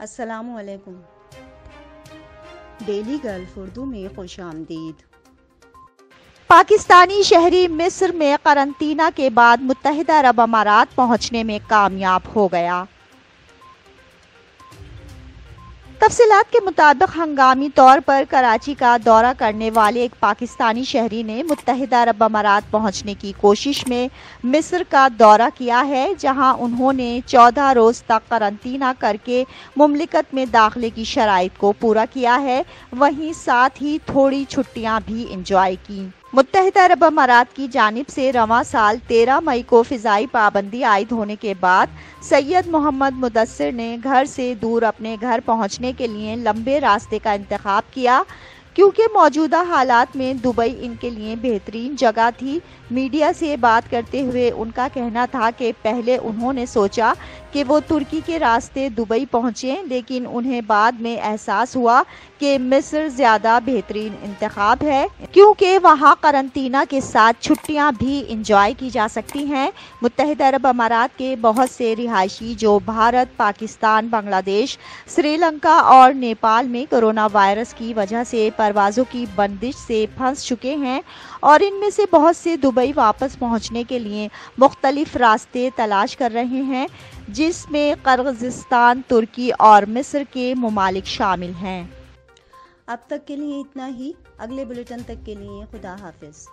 السلام علیکم۔ Daily golf Urdu میں خوش آمدید۔ پاکستانی شہری مصر میں قرنطینہ کے بعد متحدہ عرب امارات پہنچنے میں کامیاب ہو گیا۔ تفصیلات کے مطابق ہنگامی طور پر کراچی کا دورہ کرنے والے ایک پاکستانی شہری نے متحدہ عرب امارات پہنچنے کی کوشش میں مصر کا دورہ کیا ہے، جہاں انہوں نے 14 روز تک قرنطینہ کر کے مملکت میں داخلے کی شرائط کو پورا کیا ہے، وہیں ساتھ ہی تھوڑی چھٹیاں بھی انجوائے کی۔ متحدہ عرب امارات کی جانب سے رواں سال 13 مئی کو فضائی پابندی عائد ہونے کے بعد سید محمد مدثر نے گھر سے دور اپنے گھر پہنچنے کے لیے لمبے راستے کا انتخاب کیا، کیونکہ موجودہ حالات میں دبئی ان کے لیے بہترین جگہ تھی۔ میڈیا سے بات کرتے ہوئے ان کا کہنا تھا کہ پہلے انہوں نے سوچا کہ وہ ترکی کے راستے دبئی پہنچیں، لیکن انہیں بعد میں احساس ہوا کہ مصر زیادہ بہترین انتخاب ہے، کیونکہ وہاں قرنطینہ کے ساتھ چھٹیاں بھی انجوائے کی جا سکتی ہیں۔ متحدہ عرب امارات کے بہت سے رہائشی جو بھارت، پاکستان، بنگلہ دیش، سری لنکا اور نیپال میں کورونا وائرس کی وجہ سے پروازوں کی بندش سے پھنس چکے ہیں، اور ان میں سے بہت سے دبئی واپس پہنچنے کے لیے مختلف راستے تلاش کر رہے ہیں، جس میں قرغیزستان، ترکی اور مصر کے ممالک شامل ہیں۔ اب تک کے لیے اتنا ہی۔ اگلے بلیٹن تک کے لیے خدا حافظ۔